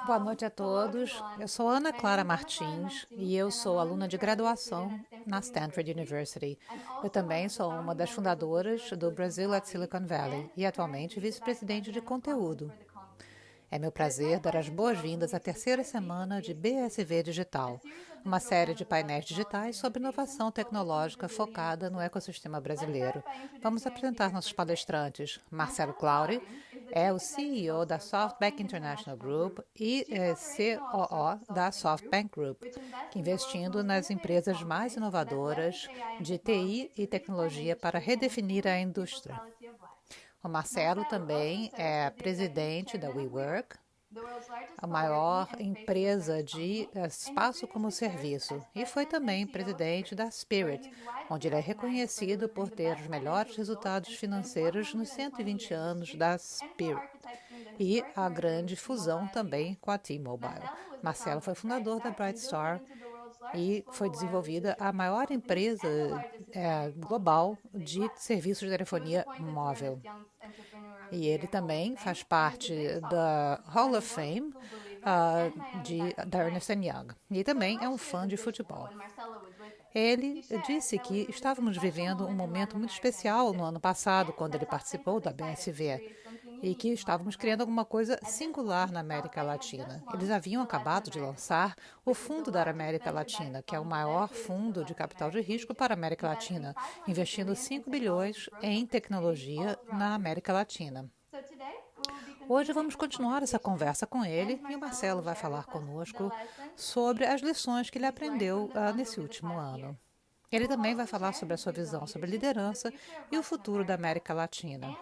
Boa noite a todos. Eu sou Ana Clara Martins e eu sou aluna de graduação na Stanford University. Eu também sou uma das fundadoras do Brazil at Silicon Valley e atualmente vice-presidente de conteúdo. É meu prazer dar as boas-vindas à terceira semana de BSV Digital, uma série de painéis digitais sobre inovação tecnológica focada no ecossistema brasileiro. Vamos apresentar nossos palestrantes. Marcelo Claure é o CEO da SoftBank International Group e COO da SoftBank Group, que investindo nas empresas mais inovadoras de TI e tecnologia para redefinir a indústria. O Marcelo também é presidente da WeWork, a maior empresa de espaço como serviço, e foi também presidente da Spirit, onde ele é reconhecido por ter os melhores resultados financeiros nos 120 anos da Spirit e a grande fusão também com a T-Mobile. Marcelo foi fundador da Brightstar e foi desenvolvida a maior empresa global de serviços de telefonia móvel. E ele também faz parte da Hall of Fame da Ernst Young. E também é um fã de futebol. Ele disse que estávamos vivendo um momento muito especial no ano passado, quando ele participou da BSV, e que estávamos criando alguma coisa singular na América Latina. Eles haviam acabado de lançar o Fundo da América Latina, que é o maior fundo de capital de risco para a América Latina, investindo 5 bilhões em tecnologia na América Latina. Hoje vamos continuar essa conversa com ele e o Marcelo vai falar conosco sobre as lições que ele aprendeu nesse último ano. Ele também vai falar sobre a sua visão sobre liderança e o futuro da América Latina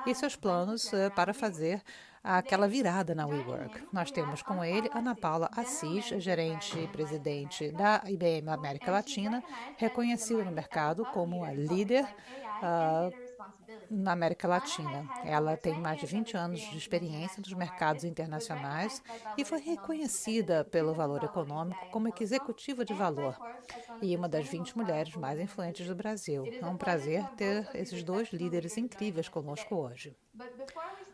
e seus planos para fazer aquela virada na WeWork. Nós temos com ele Ana Paula Assis, gerente e presidente da IBM América Latina, reconhecida no mercado como a líder na América Latina. Ela tem mais de 20 anos de experiência nos mercados internacionais e foi reconhecida pelo Valor Econômico como executiva de valor e uma das 20 mulheres mais influentes do Brasil. É um prazer ter esses dois líderes incríveis conosco hoje.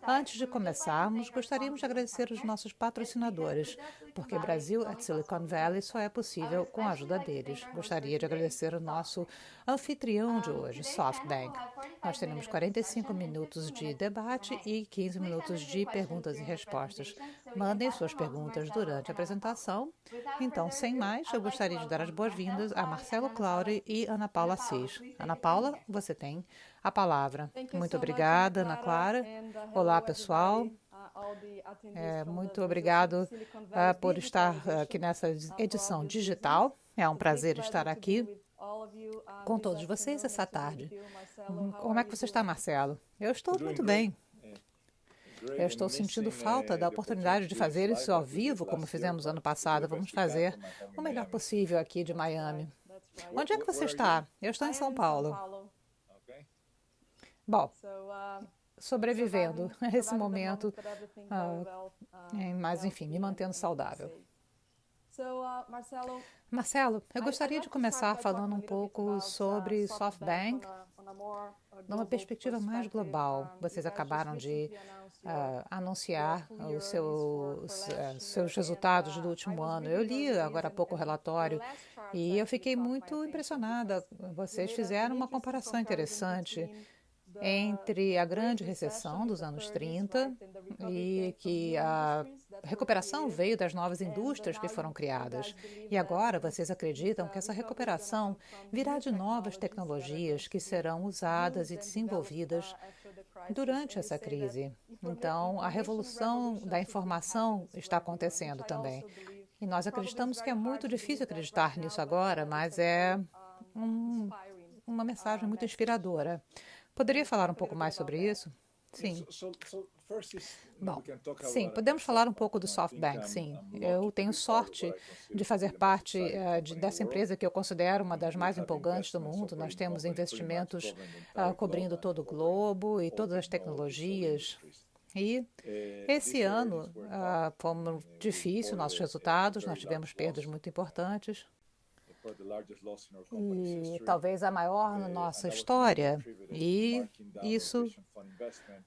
Antes de começarmos, gostaríamos de agradecer os nossos patrocinadores, porque Brasil at Silicon Valley só é possível com a ajuda deles. Gostaria de agradecer o nosso anfitrião de hoje, SoftBank. Nós teremos 45 minutos de debate e 15 minutos de perguntas e respostas. Mandem suas perguntas durante a apresentação. Então, sem mais, eu gostaria de dar as boas-vindas a Marcelo Claure e Ana Paula Assis. Ana Paula, você tem a palavra. Muito obrigada, Ana Clara. Olá, pessoal. Muito obrigado por estar aqui nessa edição digital. É um prazer estar aqui com todos vocês essa tarde. Como é que você está, Marcelo? Eu estou muito bem. Eu estou sentindo falta da oportunidade de fazer isso ao vivo, como fizemos ano passado. Vamos fazer o melhor possível aqui de Miami. Onde é que você está? Eu estou em São Paulo. Bom, sobrevivendo a esse momento, mas enfim, me mantendo saudável. Marcelo, eu gostaria de começar falando um pouco sobre SoftBank numa perspectiva mais global. Vocês acabaram de anunciar seus resultados do último ano. Eu li agora há pouco o relatório e eu fiquei muito impressionada. Vocês fizeram uma comparação interessante entre a grande recessão dos anos 30 e que a recuperação veio das novas indústrias que foram criadas. E agora vocês acreditam que essa recuperação virá de novas tecnologias que serão usadas e desenvolvidas durante essa crise. Então, a revolução da informação está acontecendo também. E nós acreditamos que é muito difícil acreditar nisso agora, mas é uma mensagem muito inspiradora. Poderia falar um pouco mais sobre isso? Sim. Bom, sim, podemos falar um pouco do SoftBank, sim. Eu tenho sorte de fazer parte dessa empresa que eu considero uma das mais empolgantes do mundo. Nós temos investimentos cobrindo todo o globo e todas as tecnologias. E esse ano foi difícil nossos resultados, nós tivemos perdas muito importantes. e talvez a maior na nossa história. E isso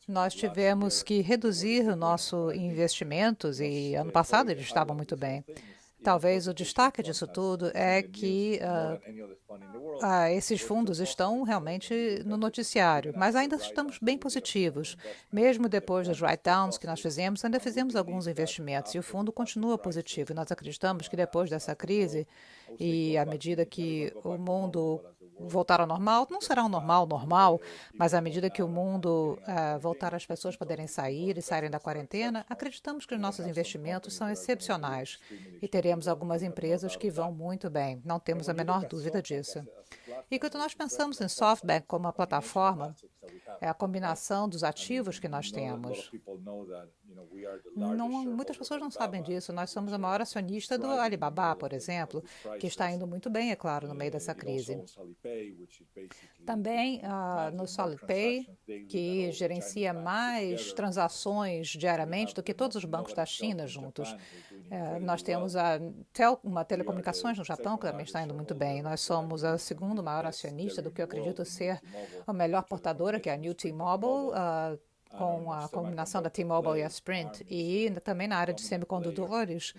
nós tivemos que reduzir o nosso investimentos e ano passado eles estavam muito bem. Talvez o destaque disso tudo é que esses fundos estão realmente no noticiário, mas ainda estamos bem positivos. Mesmo depois dos write-downs que nós fizemos, ainda fizemos alguns investimentos e o fundo continua positivo. E nós acreditamos que depois dessa crise e à medida que o mundo voltar ao normal, não será um normal, mas à medida que o mundo voltar, as pessoas poderem sair e saírem da quarentena, acreditamos que os nossos investimentos são excepcionais e teremos algumas empresas que vão muito bem, não temos a menor dúvida disso. E quando nós pensamos em SoftBank como uma plataforma, é a combinação dos ativos que nós temos. Muitas pessoas não sabem disso. Nós somos a maior acionista do Alibaba, por exemplo, que está indo muito bem, é claro, no meio dessa crise. Também no SolidPay, que gerencia mais transações diariamente do que todos os bancos da China juntos. Nós temos uma telecomunicações no Japão, que também está indo muito bem. Nós somos a segunda maior acionista do que eu acredito ser a melhor portadora, que é a New T-Mobile, com a combinação da T-Mobile e a Sprint. E também na área de semicondutores,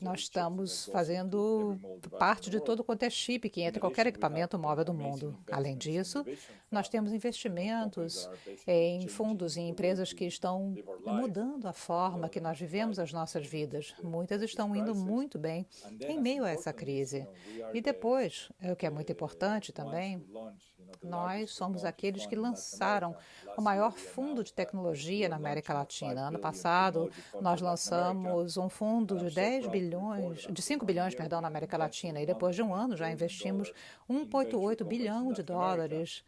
nós estamos fazendo parte de todo quanto é chip que entra em qualquer equipamento móvel do mundo. Além disso, nós temos investimentos em fundos e empresas que estão mudando a forma que nós vivemos as nossas vidas. Muitas estão indo muito bem em meio a essa crise. E depois, o que é muito importante também, nós somos aqueles que lançaram o maior fundo de tecnologia na América Latina. Ano passado, nós lançamos um fundo de 5 bilhões, na América Latina, e depois de um ano já investimos 1,8 bilhão de dólares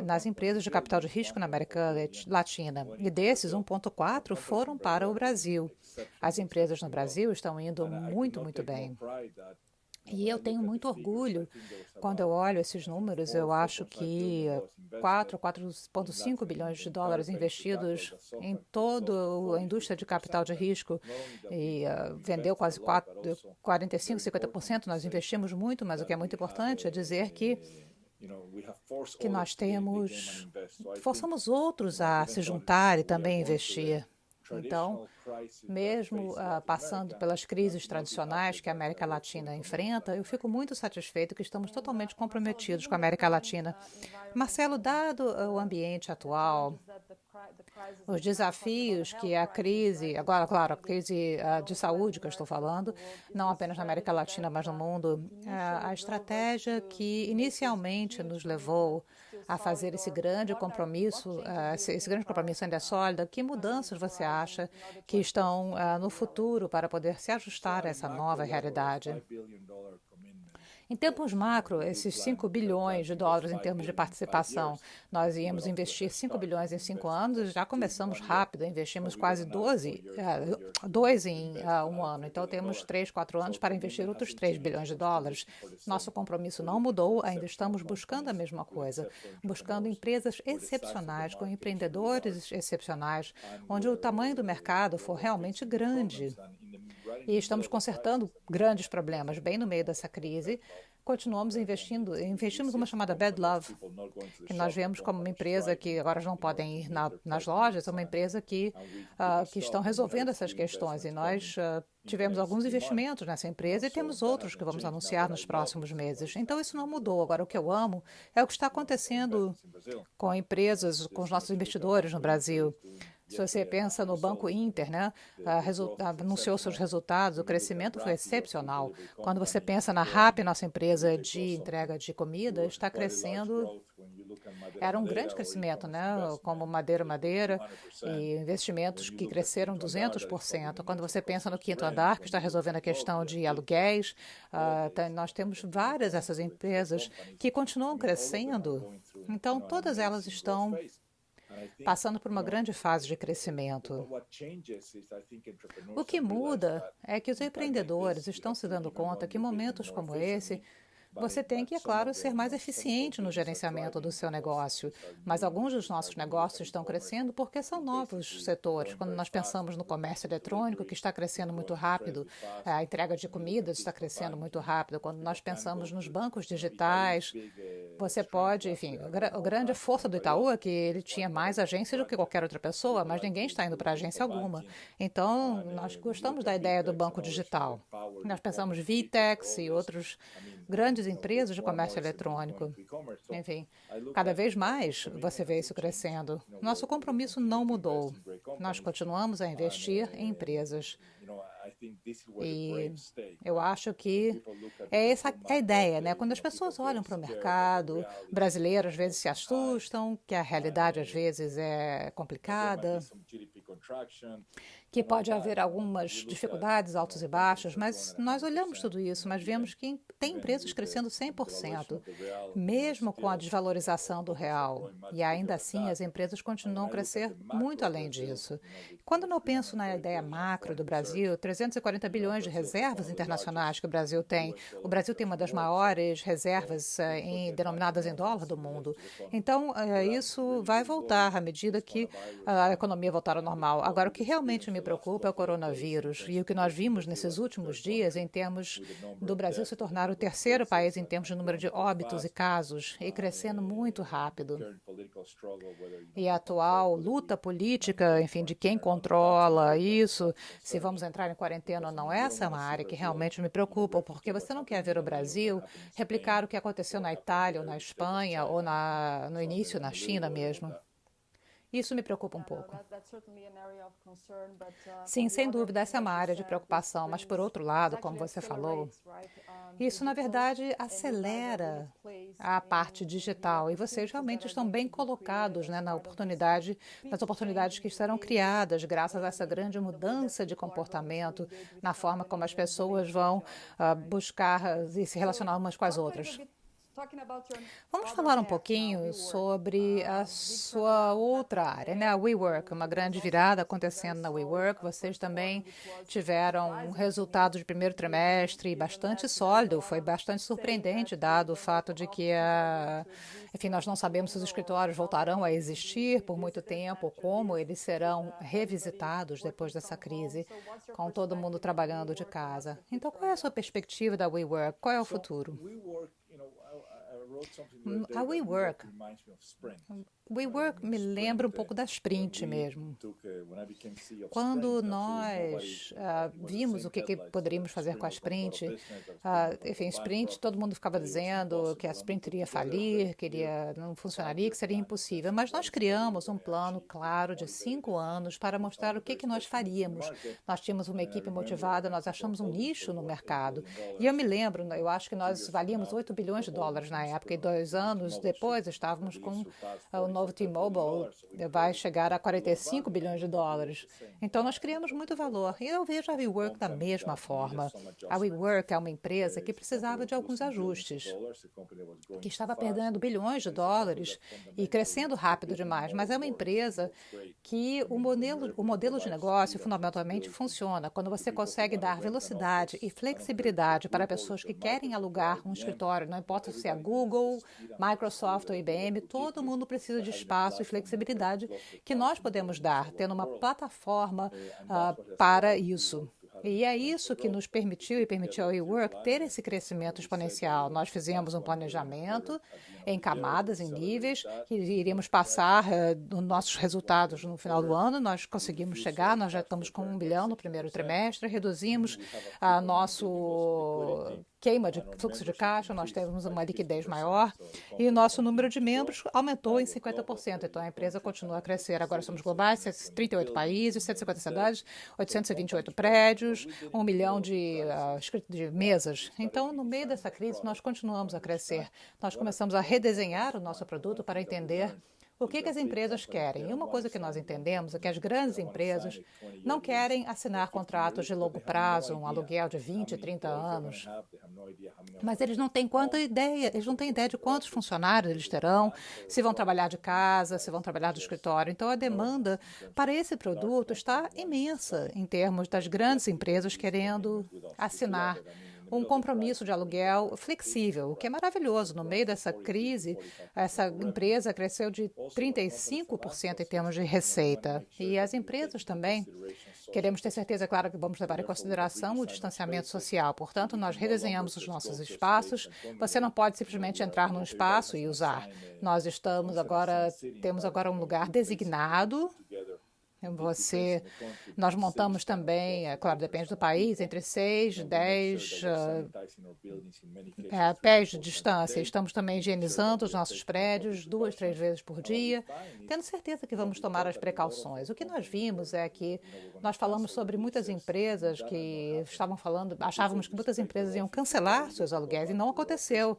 nas empresas de capital de risco na América Latina. E desses, 1,4 foram para o Brasil. As empresas no Brasil estão indo muito, muito bem. E eu tenho muito orgulho quando eu olho esses números. Eu acho que 4,5 bilhões de dólares investidos em toda a indústria de capital de risco e vendeu quase 45%, 50%. Nós investimos muito, mas o que é muito importante é dizer que nós forçamos outros a se juntar e também investir. Então, mesmo passando pelas crises tradicionais que a América Latina enfrenta, eu fico muito satisfeito que estamos totalmente comprometidos com a América Latina. Marcelo, dado o ambiente atual, os desafios que a crise, agora, claro, a crise de saúde que eu estou falando, não apenas na América Latina, mas no mundo, a estratégia que inicialmente nos levou a fazer esse grande compromisso ainda é sólido, que mudanças você acha que estão no futuro para poder se ajustar a essa nova realidade? Em termos macro, esses 5 bilhões de dólares em termos de participação, nós íamos investir 5 bilhões em 5 anos, já começamos rápido, investimos quase 2 em um ano. Então, temos 3, 4 anos para investir outros 3 bilhões de dólares. Nosso compromisso não mudou, ainda estamos buscando a mesma coisa, buscando empresas excepcionais, com empreendedores excepcionais, onde o tamanho do mercado for realmente grande. E estamos consertando grandes problemas bem no meio dessa crise. Continuamos investindo. Investimos numa chamada Bad Love, que nós vemos como uma empresa que agora não podem ir nas lojas, é uma empresa que estão resolvendo essas questões. E nós tivemos alguns investimentos nessa empresa e temos outros que vamos anunciar nos próximos meses. Então, isso não mudou. Agora, o que eu amo é o que está acontecendo com empresas, com os nossos investidores no Brasil. Se você pensa no Banco Inter, né, anunciou seus resultados, o crescimento foi excepcional. Quando você pensa na Rappi, nossa empresa de entrega de comida, está crescendo. Era um grande crescimento, né, como Madeira, e investimentos que cresceram 200%. Quando você pensa no Quinto Andar, que está resolvendo a questão de aluguéis, nós temos várias dessas empresas que continuam crescendo. Então, todas elas estão passando por uma grande fase de crescimento. O que muda é que os empreendedores estão se dando conta que momentos como esse você tem que, é claro, ser mais eficiente no gerenciamento do seu negócio. Mas alguns dos nossos negócios estão crescendo porque são novos setores. Quando nós pensamos no comércio eletrônico, que está crescendo muito rápido, a entrega de comidas está crescendo muito rápido. Quando nós pensamos nos bancos digitais, você pode, enfim, a grande força do Itaú é que ele tinha mais agências do que qualquer outra pessoa, mas ninguém está indo para agência alguma. Então, nós gostamos da ideia do banco digital. Nós pensamos VTEX e outros grandes empresas de comércio eletrônico. Enfim, cada vez mais você vê isso crescendo. Nosso compromisso não mudou. Nós continuamos a investir em empresas. E eu acho que é essa a ideia, né? Quando as pessoas olham para o mercado brasileiro, às vezes se assustam, que a realidade às vezes é complicada, que pode haver algumas dificuldades, altos e baixos, mas nós olhamos tudo isso, mas vemos que tem empresas crescendo 100%, mesmo com a desvalorização do real. E ainda assim, as empresas continuam a crescer muito além disso. Quando eu penso na ideia macro do Brasil, 340 bilhões de reservas internacionais que o Brasil tem uma das maiores reservas denominadas em dólar do mundo. Então, isso vai voltar à medida que a economia voltar ao normal. Agora, o que realmente me preocupa é o coronavírus. E o que nós vimos nesses últimos dias, em termos do Brasil se tornar o terceiro país em termos de número de óbitos e casos, e crescendo muito rápido. E a atual luta política, enfim, de quem controla isso, se vamos entrar em quarentena ou não, essa é uma área que realmente me preocupa, porque você não quer ver o Brasil replicar o que aconteceu na Itália ou na Espanha ou no início na China mesmo. Isso me preocupa um pouco. Sim, sem dúvida, essa é uma área de preocupação, mas por outro lado, como você falou, isso na verdade acelera a parte digital e vocês realmente estão bem colocados, né, nas oportunidades que serão criadas graças a essa grande mudança de comportamento na forma como as pessoas vão buscar e se relacionar umas com as outras. Vamos falar um pouquinho sobre a sua outra área, né? A WeWork, uma grande virada acontecendo na WeWork. Vocês também tiveram um resultado de primeiro trimestre bastante sólido. Foi bastante surpreendente, dado o fato de que, enfim, nós não sabemos se os escritórios voltarão a existir por muito tempo, ou como eles serão revisitados depois dessa crise, com todo mundo trabalhando de casa. Então, qual é a sua perspectiva da WeWork? Qual é o futuro? A WeWork me lembra um pouco da Sprint mesmo. Quando nós vimos o que poderíamos fazer com a Sprint, enfim, Sprint, todo mundo ficava dizendo que a Sprint iria falir, que não funcionaria, que seria impossível. Mas nós criamos um plano claro de 5 anos para mostrar o que nós faríamos. Nós tínhamos uma equipe motivada, nós achamos um nicho no mercado. E eu me lembro, eu acho que nós valíamos $8 bilhões na época, e 2 anos depois estávamos com o novo T-Mobile, vai chegar a $45 bilhões. Então, nós criamos muito valor. E eu vejo a WeWork da mesma forma. A WeWork é uma empresa que precisava de alguns ajustes, que estava perdendo bilhões de dólares e crescendo rápido demais, mas é uma empresa que o modelo de negócio fundamentalmente funciona quando você consegue dar velocidade e flexibilidade para pessoas que querem alugar um escritório, não importa se é Google, Microsoft ou IBM, todo mundo precisa de espaço e flexibilidade que nós podemos dar, tendo uma plataforma para isso. E é isso que nos permitiu e permitiu ao WeWork ter esse crescimento exponencial. Nós fizemos um planejamento em camadas, em níveis, que iríamos passar nossos resultados no final do ano. Nós conseguimos chegar, nós já estamos com 1 bilhão no primeiro trimestre, reduzimos nosso queima de fluxo de caixa, nós temos uma liquidez maior e o nosso número de membros aumentou em 50%. Então, a empresa continua a crescer. Agora somos globais, 38 países, 150 cidades, 828 prédios, 1 milhão de mesas. Então, no meio dessa crise, nós continuamos a crescer. Nós começamos a redesenhar o nosso produto para entender o que as empresas querem. E uma coisa que nós entendemos é que as grandes empresas não querem assinar contratos de longo prazo, um aluguel de 20, 30 anos. Mas eles não têm ideia de quantos funcionários eles terão, se vão trabalhar de casa, se vão trabalhar do escritório. Então, a demanda para esse produto está imensa em termos das grandes empresas querendo assinar um compromisso de aluguel flexível, o que é maravilhoso. No meio dessa crise, essa empresa cresceu de 35% em termos de receita. E as empresas também queremos ter certeza, claro, que vamos levar em consideração o distanciamento social. Portanto, nós redesenhamos os nossos espaços. Você não pode simplesmente entrar num espaço e usar. Temos agora um lugar designado. Nós montamos também, claro, depende do país, entre 6 e 10 pés de distância. Estamos também higienizando os nossos prédios 2, 3 vezes por dia, tendo certeza que vamos tomar as precauções. O que nós vimos é que nós falamos sobre muitas empresas que achávamos que muitas empresas iam cancelar seus aluguéis e não aconteceu.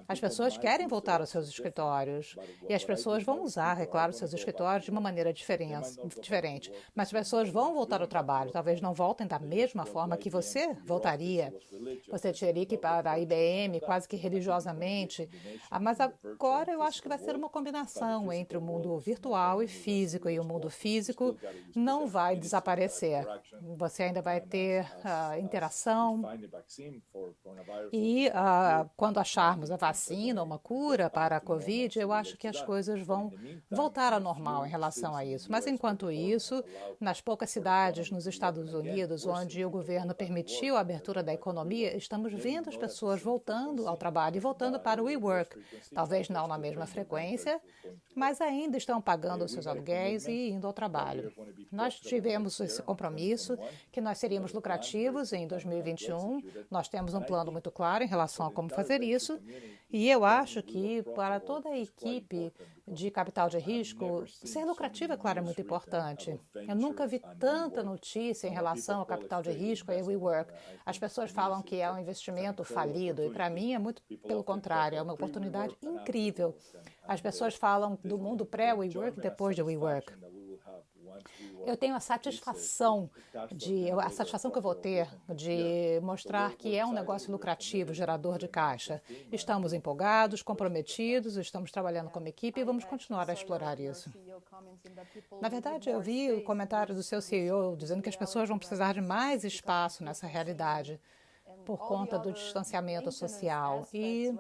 As pessoas querem voltar aos seus escritórios e as pessoas vão usar, é claro, seus escritórios de uma maneira diferente. Mas as pessoas vão voltar ao trabalho, talvez não voltem da mesma forma que você voltaria. Você teria que ir para a IBM quase que religiosamente. Mas agora eu acho que vai ser uma combinação entre o mundo virtual e físico, e o mundo físico não vai desaparecer. Você ainda vai ter interação e quando acharmos a vacina, uma cura para a Covid, eu acho que as coisas vão voltar ao normal em relação a isso. Mas, enquanto isso, nas poucas cidades nos Estados Unidos, onde o governo permitiu a abertura da economia, estamos vendo as pessoas voltando ao trabalho e voltando para o WeWork. Talvez não na mesma frequência, mas ainda estão pagando os seus aluguéis e indo ao trabalho. Nós tivemos esse compromisso que nós seríamos lucrativos em 2021. Nós temos um plano muito claro em relação a como fazer isso. E eu acho que para toda a equipe de capital de risco, ser lucrativo, é claro, é muito importante. Eu nunca vi tanta notícia em relação ao capital de risco e WeWork. As pessoas falam que é um investimento falido e para mim é muito pelo contrário, é uma oportunidade incrível. As pessoas falam do mundo pré-WeWork e depois de WeWork. Eu tenho a satisfação que eu vou ter de mostrar que é um negócio lucrativo, gerador de caixa. Estamos empolgados, comprometidos, estamos trabalhando como equipe e vamos continuar a explorar isso. Na verdade, eu vi o comentário do seu CEO dizendo que as pessoas vão precisar de mais espaço nessa realidade por conta do distanciamento social e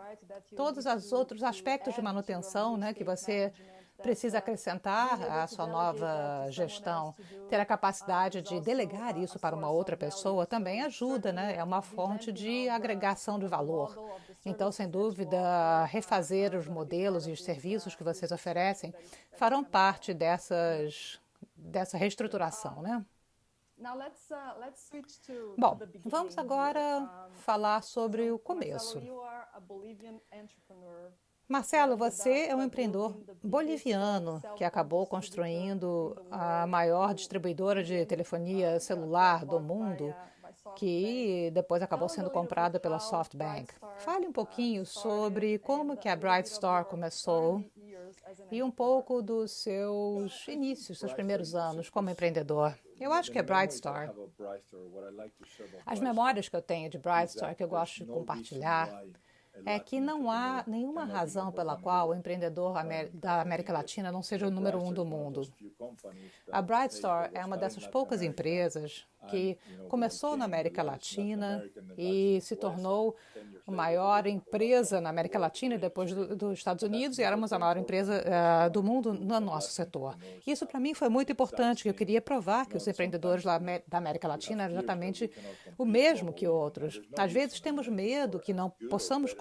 todos os outros aspectos de manutenção, né, que você precisa acrescentar à sua nova gestão. Ter a capacidade de delegar isso para uma outra pessoa também ajuda, né? É uma fonte de agregação de valor. Então, sem dúvida, refazer os modelos e os serviços que vocês oferecem farão parte dessa reestruturação, né? Bom, vamos agora falar sobre o começo. Marcelo, você é um empreendedor boliviano que acabou construindo a maior distribuidora de telefonia celular do mundo, que depois acabou sendo comprada pela SoftBank. Fale um pouquinho sobre como que a BrightStar começou e um pouco dos seus inícios, seus primeiros anos como empreendedor. Eu acho que é BrightStar. As memórias que eu tenho de BrightStar, que eu gosto de compartilhar, é que não há nenhuma razão pela qual o empreendedor da América Latina não seja o número 1 do mundo. A BrightStar é uma dessas poucas empresas que começou na América Latina e se tornou a maior empresa na América Latina e depois dos Estados Unidos, e éramos a maior empresa do mundo no nosso setor. Isso para mim foi muito importante, que eu queria provar que os empreendedores da América Latina eram exatamente o mesmo que outros. Às vezes temos medo que não possamos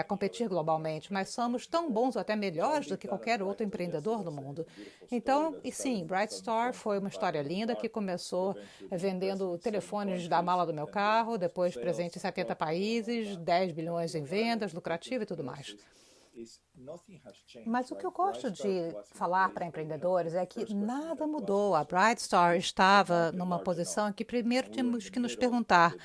competir globalmente, mas somos tão bons ou até melhores do que qualquer outro empreendedor do mundo. Então, e sim, BrightStar foi uma história linda que começou vendendo telefones da mala do meu carro, depois presente em 70 países, 10 bilhões em vendas, lucrativo e tudo mais. Mas o que eu gosto de falar para empreendedores é que nada mudou. A BrightStar estava numa posição em que primeiro temos que nos perguntar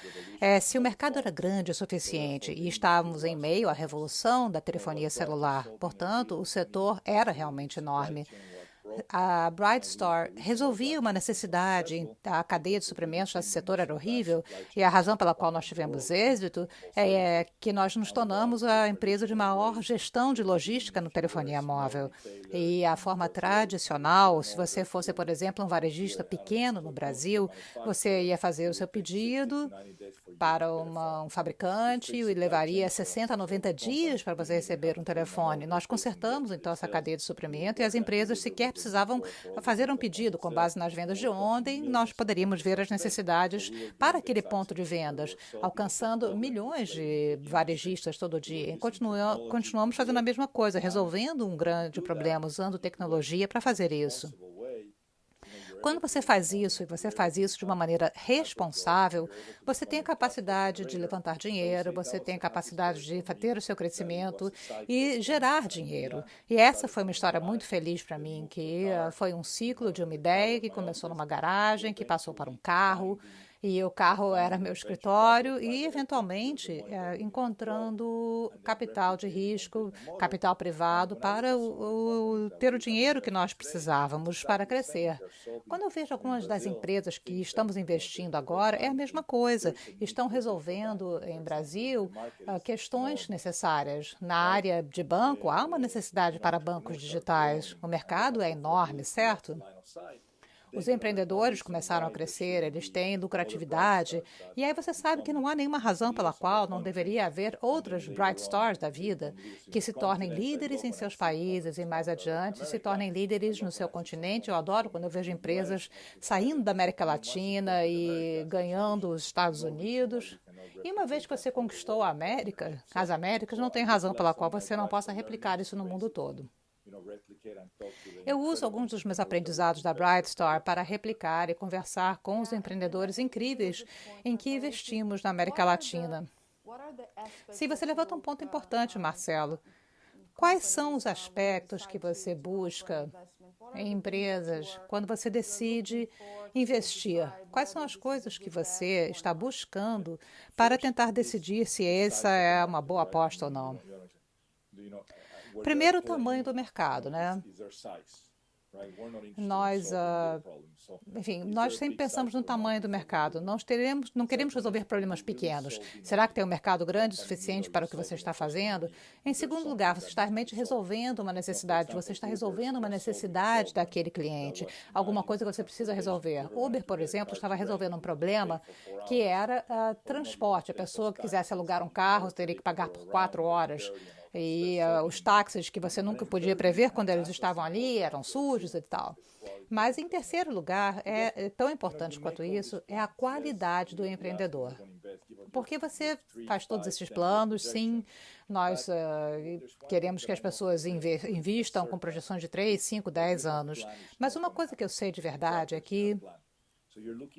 se o mercado era grande o suficiente, e estávamos em meio à revolução da telefonia celular. Portanto, o setor era realmente enorme. a Brightstar resolvia uma necessidade, a cadeia de suprimentos nesse setor era horrível, e a razão pela qual nós tivemos êxito é que nós nos tornamos a empresa de maior gestão de logística no telefonia móvel. E a forma tradicional, se você fosse, por exemplo, um varejista pequeno no Brasil, você ia fazer o seu pedido para um fabricante e levaria 60 a 90 dias para você receber um telefone. Nós consertamos, então, essa cadeia de suprimento e as empresas sequer precisavam fazer um pedido com base nas vendas de ontem. Nós poderíamos ver as necessidades para aquele ponto de vendas, alcançando milhões de varejistas todo dia. E continuamos fazendo a mesma coisa, resolvendo um grande problema, usando tecnologia para fazer isso. Quando você faz isso, e você faz isso de uma maneira responsável, você tem a capacidade de levantar dinheiro, você tem a capacidade de ter o seu crescimento e gerar dinheiro. E essa foi uma história muito feliz para mim, que foi um ciclo de uma ideia que começou numa garagem, que passou para um carro, e o carro era meu escritório e, eventualmente, encontrando capital de risco, capital privado, para ter o dinheiro que nós precisávamos para crescer. Quando eu vejo algumas das empresas que estamos investindo agora, é a mesma coisa. Estão resolvendo, em Brasil, questões necessárias. Na área de banco, há uma necessidade para bancos digitais. O mercado é enorme, certo? Os empreendedores começaram a crescer, eles têm lucratividade, e aí você sabe que não há nenhuma razão pela qual não deveria haver outras Bright Stars da vida que se tornem líderes em seus países e mais adiante se tornem líderes no seu continente. Eu adoro quando eu vejo empresas saindo da América Latina e ganhando os Estados Unidos. E uma vez que você conquistou a América, as Américas, não tem razão pela qual você não possa replicar isso no mundo todo. Eu uso alguns dos meus aprendizados da Brightstar para replicar e conversar com os empreendedores incríveis em que investimos na América Latina. Se você levanta um ponto importante, Marcelo, quais são os aspectos que você busca em empresas quando você decide investir? Quais são as coisas que você está buscando para tentar decidir se essa é uma boa aposta ou não? Primeiro, o tamanho do mercado, né? Nós sempre pensamos no tamanho do mercado. Não queremos resolver problemas pequenos. Será que tem um mercado grande o suficiente para o que você está fazendo? Em segundo lugar, você está realmente resolvendo uma necessidade. Você está resolvendo uma necessidade daquele cliente. Alguma coisa que você precisa resolver. Uber, por exemplo, estava resolvendo um problema que era transporte. A pessoa que quisesse alugar um carro teria que pagar por 4 horas. E os táxis que você nunca podia prever quando eles estavam ali eram sujos e tal. Mas, em terceiro lugar, tão importante quanto isso, é a qualidade do empreendedor. Porque você faz todos esses planos, sim, nós queremos que as pessoas invistam com projeções de 3, 5, 10 anos. Mas uma coisa que eu sei de verdade é que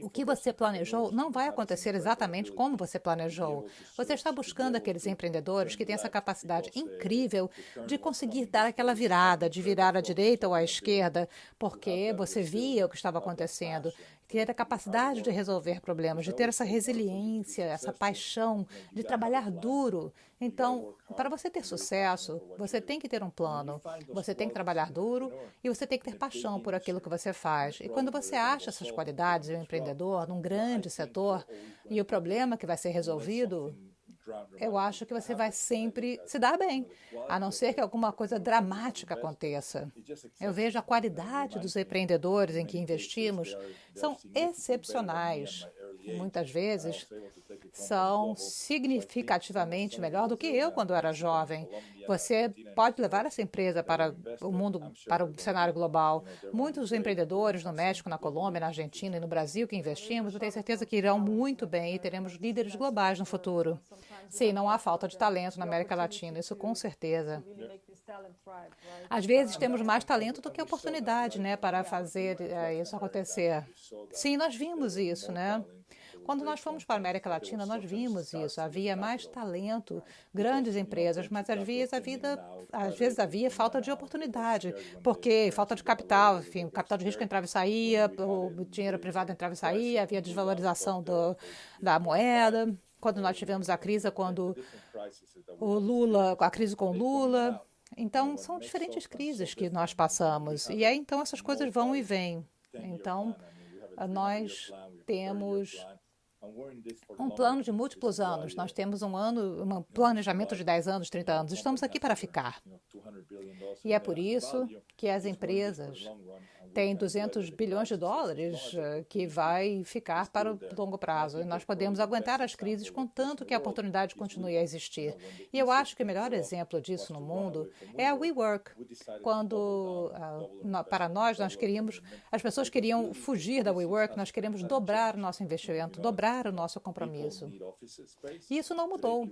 o que você planejou não vai acontecer exatamente como você planejou. Você está buscando aqueles empreendedores que têm essa capacidade incrível de conseguir dar aquela virada, de virar à direita ou à esquerda, porque você via o que estava acontecendo. Ter a capacidade de resolver problemas, de ter essa resiliência, essa paixão, de trabalhar duro. Então, para você ter sucesso, você tem que ter um plano, você tem que trabalhar duro e você tem que ter paixão por aquilo que você faz. E quando você acha essas qualidades em um empreendedor, num grande setor, e o problema que vai ser resolvido, eu acho que você vai sempre se dar bem, a não ser que alguma coisa dramática aconteça. Eu vejo a qualidade dos empreendedores em que investimos são excepcionais. Muitas vezes são significativamente melhor do que eu quando era jovem. Você pode levar essa empresa para o mundo, para o cenário global. Muitos empreendedores no México, na Colômbia, na Argentina e no Brasil que investimos, eu tenho certeza que irão muito bem e teremos líderes globais no futuro. Sim, não há falta de talento na América Latina, isso com certeza. Às vezes temos mais talento do que oportunidade, né, para fazer isso acontecer. Sim, nós vimos isso, né? Quando nós fomos para a América Latina, nós vimos isso. Havia mais talento, grandes empresas, mas às vezes havia falta de oportunidade, porque falta de capital, enfim, o capital de risco entrava e saía, o dinheiro privado entrava e saía, havia desvalorização da moeda. Quando nós tivemos a crise, a crise com o Lula, Então, são diferentes crises que nós passamos. E aí, então, essas coisas vão e vêm. Então, nós temos um plano de múltiplos anos. Nós temos um planejamento de 10 anos, 30 anos. Estamos aqui para ficar. E é por isso que as empresas têm 200 bilhões de dólares que vai ficar para o longo prazo. E nós podemos aguentar as crises contanto que a oportunidade continue a existir. E eu acho que o melhor exemplo disso no mundo é a WeWork. Quando, para nós queríamos, as pessoas queriam fugir da WeWork, nós queremos dobrar o nosso investimento, dobrar o nosso compromisso. E isso não mudou.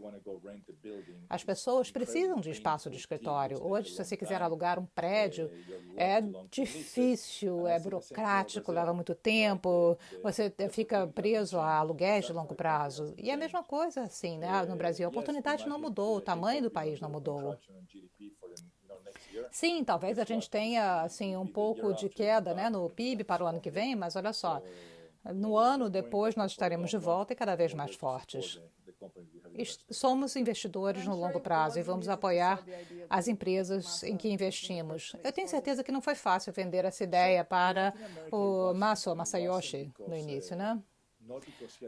As pessoas precisam de espaço de escritório. Hoje, se você quiser alugar um prédio, é difícil, é burocrático, leva muito tempo, você fica preso a aluguéis de longo prazo. E é a mesma coisa, assim, né? No Brasil, a oportunidade não mudou, o tamanho do país não mudou. Sim, talvez a gente tenha assim, um pouco de queda, né, no PIB para o ano que vem, mas olha só, no ano depois nós estaremos de volta e cada vez mais fortes. Somos investidores no longo prazo e vamos apoiar as empresas em que investimos. Eu tenho certeza que não foi fácil vender essa ideia para o Masayoshi no início, né?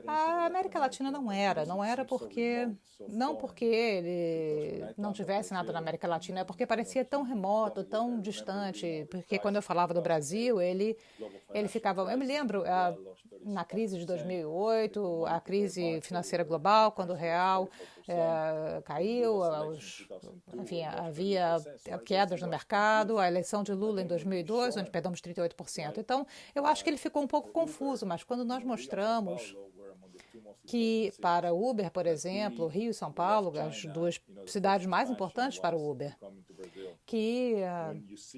A América Latina não era porque não porque ele não tivesse nada na América Latina, é porque parecia tão remoto, tão distante, porque quando eu falava do Brasil, ele ficava, eu me lembro na crise de 2008, a crise financeira global, quando o real caiu, enfim, havia quedas no mercado, a eleição de Lula em 2002, onde perdemos 38%. Então, eu acho que ele ficou um pouco confuso, mas quando nós mostramos que para o Uber, por exemplo, Rio e São Paulo, as duas cidades mais importantes para o Uber, que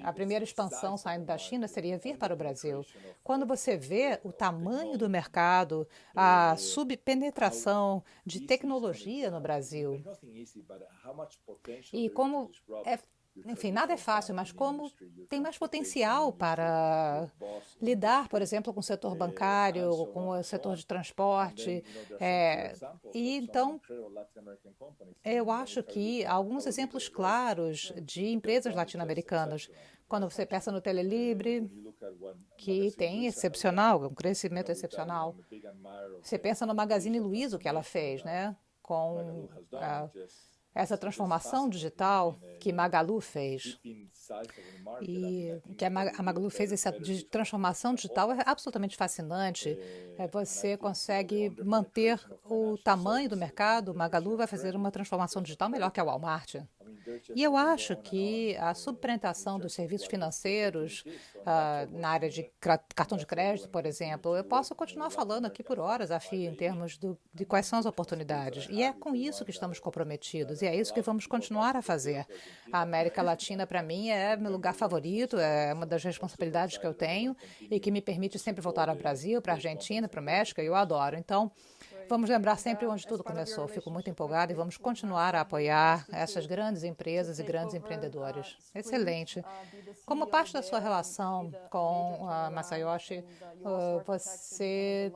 a primeira expansão saindo da China seria vir para o Brasil. Quando você vê o tamanho do mercado, a subpenetração de tecnologia no Brasil, e como enfim, nada é fácil, mas como tem mais potencial para lidar, por exemplo, com o setor bancário, com o setor de transporte. E então, eu acho que há alguns exemplos claros de empresas latino-americanas. Quando você pensa no Telelibre, que tem um crescimento excepcional. Você pensa no Magazine Luiza, o que ela fez, né? Com essa transformação digital que Magalu fez. E que a Magalu fez essa transformação digital é absolutamente fascinante. Você consegue manter o tamanho do mercado. O Magalu vai fazer uma transformação digital melhor que a Walmart. E eu acho que a subpenetração dos serviços financeiros na área de cartão de crédito, por exemplo, eu posso continuar falando aqui por horas a fio em termos de quais são as oportunidades. E é com isso que estamos comprometidos e é isso que vamos continuar a fazer. A América Latina, para mim, é meu lugar favorito, é uma das responsabilidades que eu tenho e que me permite sempre voltar ao Brasil, para a Argentina, para o México, e eu adoro. Então, vamos lembrar sempre onde tudo começou. Fico muito empolgada e vamos continuar a apoiar essas grandes empresas e grandes empreendedores. Excelente. Como parte da sua relação com a Masayoshi, você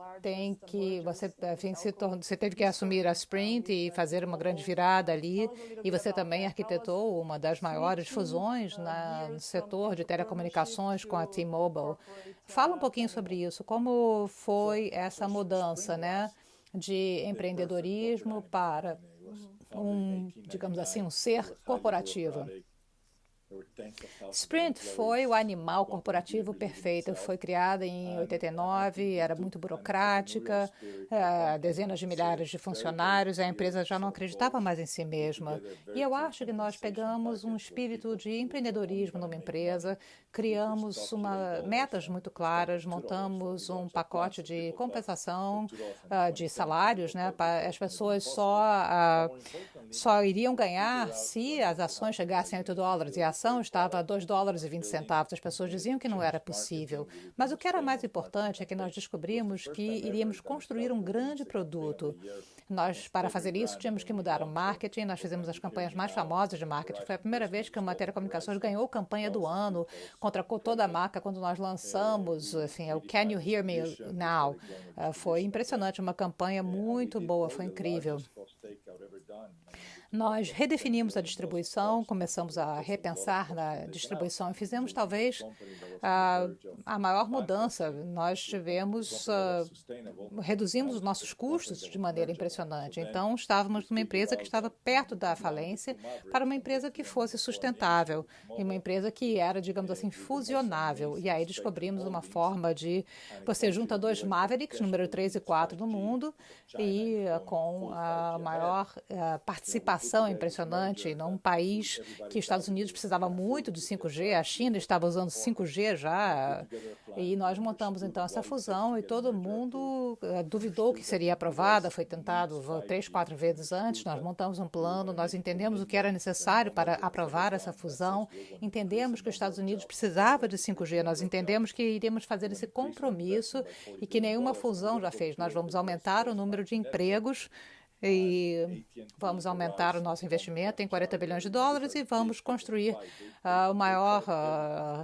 teve que assumir a Sprint e fazer uma grande virada ali, e você também arquitetou uma das maiores fusões no setor de telecomunicações com a T-Mobile. Fala um pouquinho sobre isso. Como foi essa mudança, né? De empreendedorismo para digamos assim, um ser corporativo. Sprint foi o animal corporativo perfeito. Foi criada em 89, era muito burocrática, dezenas de milhares de funcionários, a empresa já não acreditava mais em si mesma. E eu acho que nós pegamos um espírito de empreendedorismo numa empresa, criamos metas muito claras, montamos um pacote de compensação de salários, né? As pessoas só iriam ganhar se as ações chegassem a $8 e a ação estava a $2,20. As pessoas diziam que não era possível. Mas o que era mais importante é que nós descobrimos que iríamos construir um grande produto. Para fazer isso, tínhamos que mudar o marketing. Nós fizemos as campanhas mais famosas de marketing. Foi a primeira vez que uma telecomunicações ganhou campanha do ano, contratou toda a marca quando nós lançamos, assim, o Can You Hear Me Now? Foi impressionante, uma campanha muito boa, foi incrível. Nós redefinimos a distribuição, começamos a repensar na distribuição e fizemos talvez a maior mudança. Nós reduzimos os nossos custos de maneira impressionante. Então, estávamos numa empresa que estava perto da falência para uma empresa que fosse sustentável e uma empresa que era, digamos assim, fusionável. E aí descobrimos uma forma de você junta dois Mavericks, número 3 e 4 do mundo, e com a maior participação impressionante num país que os Estados Unidos precisava muito de 5G, a China estava usando 5G já, e nós montamos então essa fusão e todo mundo duvidou que seria aprovada, foi tentado 3, 4 vezes antes, nós montamos um plano, nós entendemos o que era necessário para aprovar essa fusão, entendemos que os Estados Unidos precisava de 5G, nós entendemos que iríamos fazer esse compromisso e que nenhuma fusão já fez. Nós vamos aumentar o número de empregos e vamos aumentar o nosso investimento em 40 bilhões de dólares e vamos construir a maior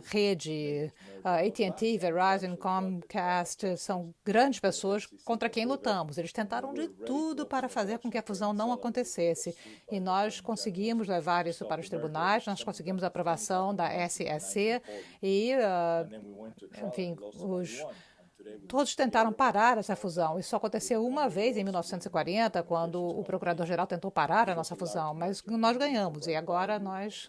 rede. AT&T, Verizon, Comcast são grandes pessoas contra quem lutamos. Eles tentaram de tudo para fazer com que a fusão não acontecesse. E nós conseguimos levar isso para os tribunais, nós conseguimos a aprovação da SEC e, enfim, todos tentaram parar essa fusão. Isso aconteceu uma vez em 1940, quando o procurador-geral tentou parar a nossa fusão, mas nós ganhamos e agora nós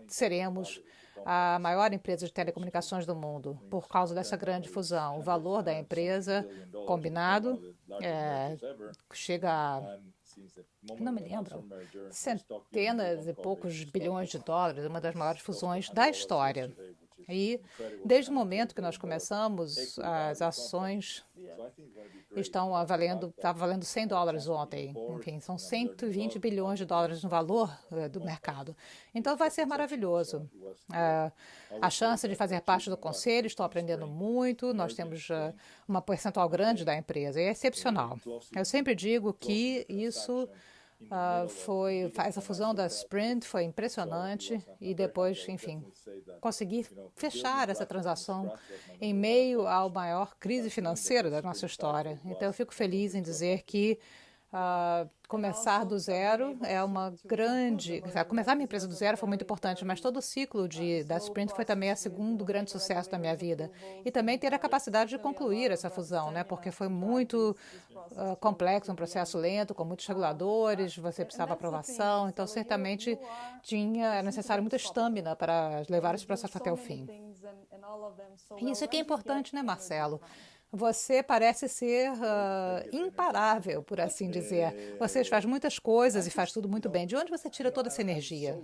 seremos a maior empresa de telecomunicações do mundo por causa dessa grande fusão. O valor da empresa combinado chega a, não me lembro, centenas e poucos bilhões de dólares, uma das maiores fusões da história. E desde o momento que nós começamos, as ações estava valendo $100 ontem. Enfim, são 120 bilhões de dólares no valor do mercado. Então vai ser maravilhoso. A chance de fazer parte do conselho, estou aprendendo muito, nós temos uma percentual grande da empresa, é excepcional. Eu sempre digo que isso essa fusão da Sprint foi impressionante e depois, enfim, conseguir fechar essa transação em meio à maior crise financeira da nossa história. Então, eu fico feliz em dizer que começar do zero é uma grande... Começar minha empresa do zero foi muito importante, mas todo o ciclo da Sprint foi também o segundo grande sucesso da minha vida. E também ter a capacidade de concluir essa fusão, né? Porque foi muito complexo, um processo lento, com muitos reguladores, você precisava de aprovação, então certamente era necessário muita estamina para levar esse processo até o fim. E isso aqui é importante, né, Marcelo? Você parece ser imparável, por assim dizer. Você faz muitas coisas e faz tudo muito bem. De onde você tira toda essa energia?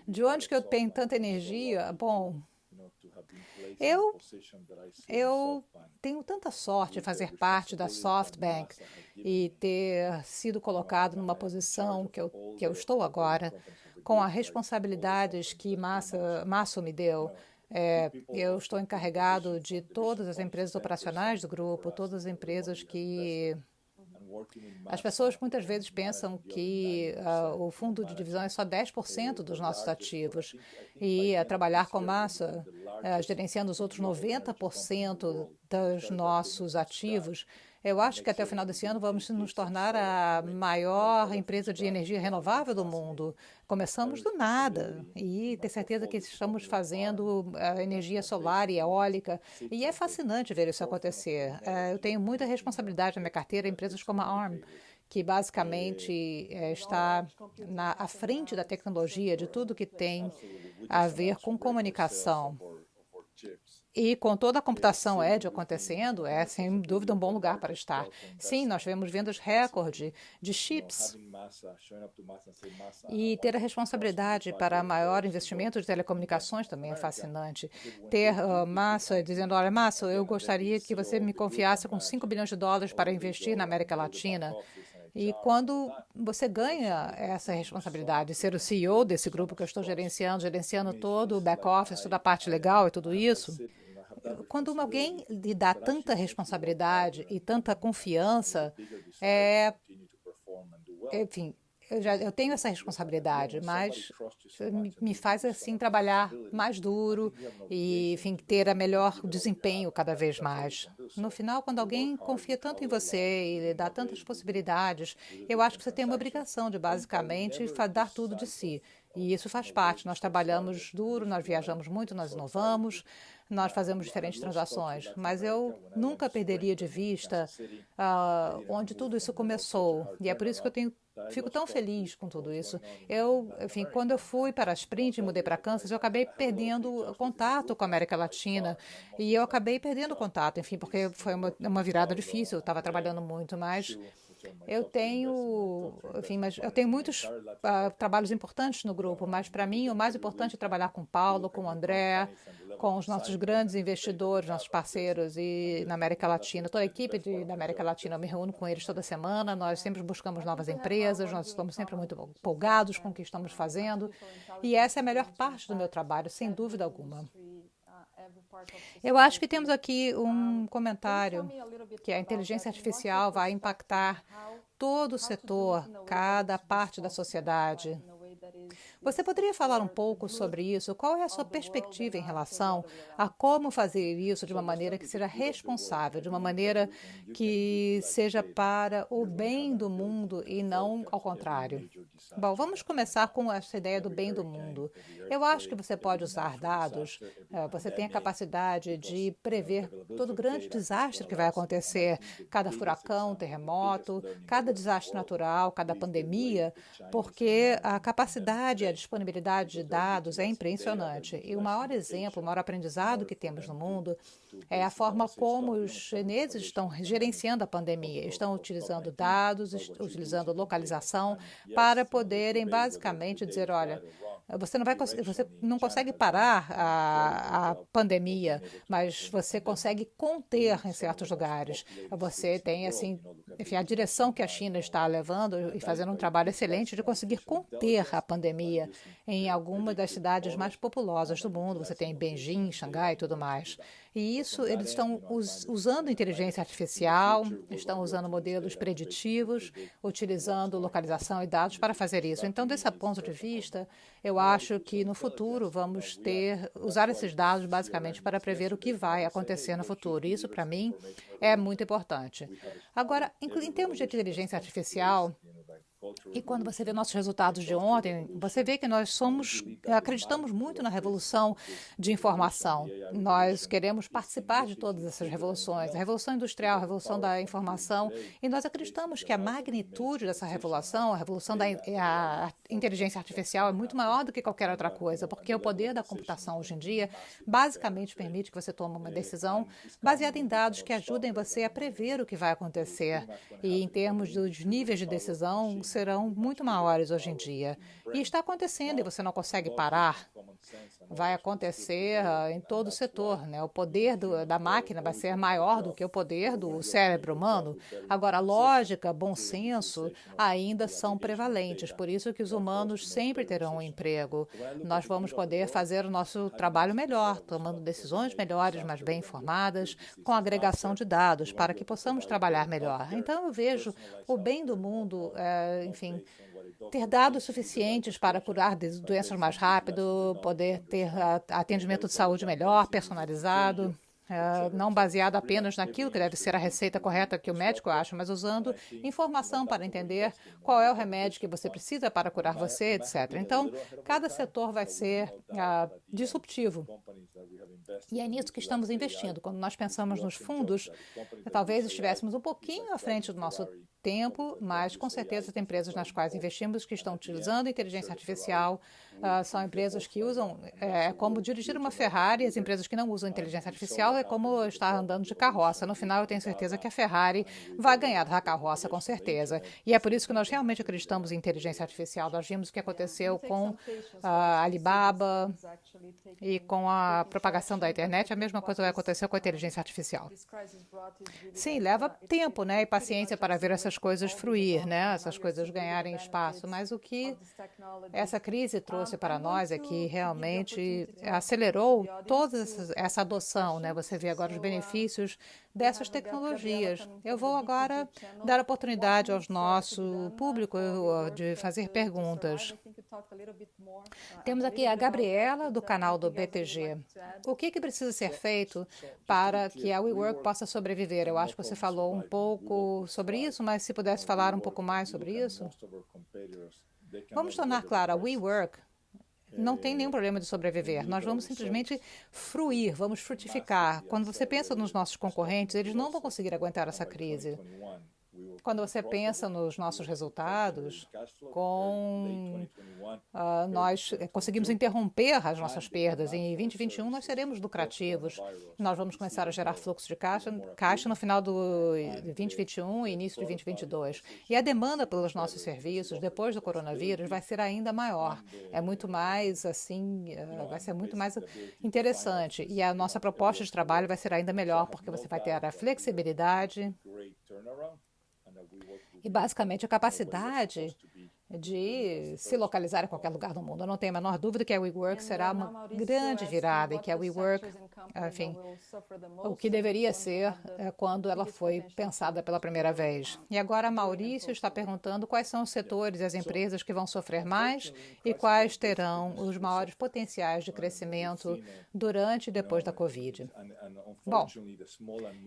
De onde que eu tenho tanta energia? Bom, eu tenho tanta sorte de fazer parte da SoftBank e ter sido colocado numa posição que eu estou agora, com as responsabilidades que Márcio me deu. Eu estou encarregado de todas as empresas operacionais do grupo, todas as empresas que... As pessoas muitas vezes pensam que o fundo de divisão é só 10% dos nossos ativos e trabalhar com Massa, gerenciando os outros 90% dos nossos ativos. Eu acho que até o final desse ano vamos nos tornar a maior empresa de energia renovável do mundo. Começamos do nada e ter certeza que estamos fazendo energia solar e eólica. E é fascinante ver isso acontecer. Eu tenho muita responsabilidade na minha carteira em empresas como a ARM, que basicamente está à frente da tecnologia, de tudo que tem a ver com comunicação. E com toda a computação edge acontecendo, é sem dúvida um bom lugar para estar. Sim, nós tivemos vendas recorde de chips. E ter a responsabilidade para maior investimento de telecomunicações também é fascinante. Ter Massa dizendo, olha, Massa, eu gostaria que você me confiasse com $5 bilhões para investir na América Latina. E quando você ganha essa responsabilidade de ser o CEO desse grupo que eu estou gerenciando todo o back-office, toda a parte legal e tudo isso, quando alguém lhe dá tanta responsabilidade e tanta confiança, enfim, eu tenho essa responsabilidade, mas me faz assim trabalhar mais duro e, enfim, ter a melhor desempenho cada vez mais. No final, quando alguém confia tanto em você e lhe dá tantas possibilidades, eu acho que você tem uma obrigação de basicamente dar tudo de si. E isso faz parte. Nós trabalhamos duro, nós viajamos muito, nós inovamos, nós fazemos diferentes transações, mas eu nunca perderia de vista onde tudo isso começou. E é por isso que fico tão feliz com tudo isso. Enfim, quando eu fui para a Sprint e mudei para Kansas, eu acabei perdendo contato com a América Latina. E eu acabei perdendo contato, enfim, porque foi uma virada difícil, eu estava trabalhando muito, mas eu tenho muitos trabalhos importantes no grupo, mas para mim o mais importante é trabalhar com o Paulo, com o André, com os nossos grandes investidores, nossos parceiros e na América Latina. Toda a equipe da América Latina, eu me reúno com eles toda semana, nós sempre buscamos novas empresas, nós estamos sempre muito empolgados com o que estamos fazendo e essa é a melhor parte do meu trabalho, sem dúvida alguma. Eu acho que temos aqui um comentário que a inteligência artificial vai impactar todo o setor, cada parte da sociedade. Você poderia falar um pouco sobre isso? Qual é a sua perspectiva em relação a como fazer isso de uma maneira que seja responsável, de uma maneira que seja para o bem do mundo e não ao contrário? Bom, vamos começar com essa ideia do bem do mundo. Eu acho que você pode usar dados, você tem a capacidade de prever todo grande desastre que vai acontecer, cada furacão, terremoto, cada desastre natural, cada pandemia, porque a capacidade e a disponibilidade de dados é impressionante. E o maior exemplo, o maior aprendizado que temos no mundo é a forma como os chineses estão gerenciando a pandemia. Estão utilizando dados, utilizando localização para poderem basicamente dizer, olha, você não consegue parar a pandemia, mas você consegue conter em certos lugares. Você tem, assim, enfim, a direção que a China está levando e fazendo um trabalho excelente de conseguir conter a pandemia em algumas das cidades mais populosas do mundo. Você tem Beijing, Xangai e tudo mais. E isso, eles estão usando inteligência artificial, estão usando modelos preditivos, utilizando localização e dados para fazer isso. Então, desse ponto de vista, eu acho que no futuro vamos usar esses dados basicamente para prever o que vai acontecer no futuro. Isso, para mim, é muito importante. Agora, em termos de inteligência artificial, e quando você vê nossos resultados de ontem, você vê que nós acreditamos muito na revolução de informação. Nós queremos participar de todas essas revoluções, a revolução industrial, a revolução da informação, e nós acreditamos que a magnitude dessa revolução, a revolução da inteligência artificial é muito maior do que qualquer outra coisa, porque o poder da computação hoje em dia basicamente permite que você tome uma decisão baseada em dados que ajudem você a prever o que vai acontecer. E em termos dos níveis de decisão, serão muito maiores hoje em dia. E está acontecendo e você não consegue parar. Vai acontecer em todo o setor, né? O poder da máquina vai ser maior do que o poder do cérebro humano. Agora, lógica, bom senso ainda são prevalentes. Por isso que os humanos sempre terão um emprego. Nós vamos poder fazer o nosso trabalho melhor, tomando decisões melhores, mais bem informadas, com agregação de dados, para que possamos trabalhar melhor. Então, eu vejo o bem do mundo, enfim, ter dados suficientes para curar doenças mais rápido, poder ter atendimento de saúde melhor, personalizado, não baseado apenas naquilo que deve ser a receita correta que o médico acha, mas usando informação para entender qual é o remédio que você precisa para curar você, etc. Então, cada setor vai ser disruptivo. E é nisso que estamos investindo. Quando nós pensamos nos fundos, talvez estivéssemos um pouquinho à frente do nosso tempo, mas com certeza tem empresas nas quais investimos que estão utilizando inteligência artificial, são empresas que usam, como dirigir uma Ferrari, as empresas que não usam inteligência artificial é como estar andando de carroça. No final, eu tenho certeza que a Ferrari vai ganhar da carroça, com certeza. E é por isso que nós realmente acreditamos em inteligência artificial. Nós vimos o que aconteceu com a Alibaba e com a propagação da internet, a mesma coisa vai acontecer com a inteligência artificial. Sim, leva tempo, né, e paciência para ver essas essas coisas fruir, né? Essas coisas ganharem espaço. Mas o que essa crise trouxe para nós é que realmente acelerou toda essa adoção, né? Você vê agora os benefícios dessas tecnologias. Eu vou agora dar oportunidade ao nosso público de fazer perguntas. Temos aqui a Gabriela, do canal do BTG. O que precisa ser feito para que a WeWork possa sobreviver? Eu acho que você falou um pouco sobre isso, mas se pudesse falar um pouco mais sobre isso. Vamos tornar claro, a WeWork não tem nenhum problema de sobreviver. Nós vamos simplesmente fruir, vamos frutificar. Quando você pensa nos nossos concorrentes, eles não vão conseguir aguentar essa crise. Quando você pensa nos nossos resultados, nós conseguimos interromper as nossas perdas. Em 2021, nós seremos lucrativos. Nós vamos começar a gerar fluxo de caixa no final do 2021 e início de 2022. E a demanda pelos nossos serviços, depois do coronavírus, vai ser ainda maior. É muito mais, assim, vai ser muito mais interessante. E a nossa proposta de trabalho vai ser ainda melhor, porque você vai ter a flexibilidade e, basicamente, a capacidade de se localizar em qualquer lugar do mundo. Eu não tenho a menor dúvida que a WeWork será uma grande virada e que a WeWork, enfim, o que deveria ser quando ela foi pensada pela primeira vez. E agora, Maurício está perguntando quais são os setores e as empresas que vão sofrer mais e quais terão os maiores potenciais de crescimento durante e depois da Covid. Bom,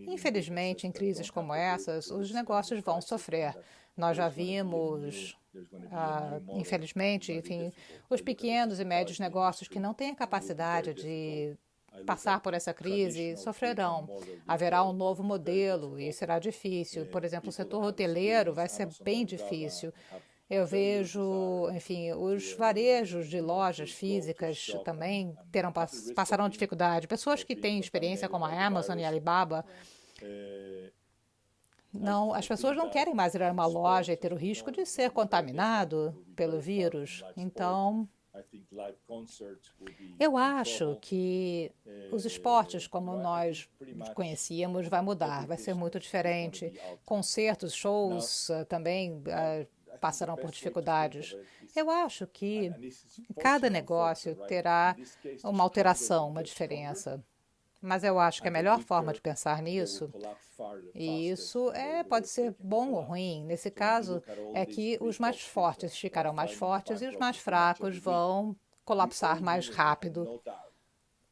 infelizmente, em crises como essas, os negócios vão sofrer. Nós já vimos, infelizmente, enfim, os pequenos e médios negócios que não têm a capacidade de passar por essa crise sofrerão. Haverá um novo modelo e será difícil. Por exemplo, o setor hoteleiro vai ser bem difícil. Eu vejo, enfim, os varejos de lojas físicas também passarão dificuldade. Pessoas que têm experiência como a Amazon e a Alibaba, não, as pessoas não querem mais ir a uma loja e ter o risco de ser contaminado pelo vírus. Então, eu acho que os esportes, como nós conhecíamos, vai mudar, vai ser muito diferente. Concertos, shows também passarão por dificuldades. Eu acho que cada negócio terá uma alteração, uma diferença. Mas eu acho que a melhor forma de pensar nisso, e isso pode ser bom ou ruim, nesse caso, é que os mais fortes ficarão mais fortes e os mais fracos vão colapsar mais rápido.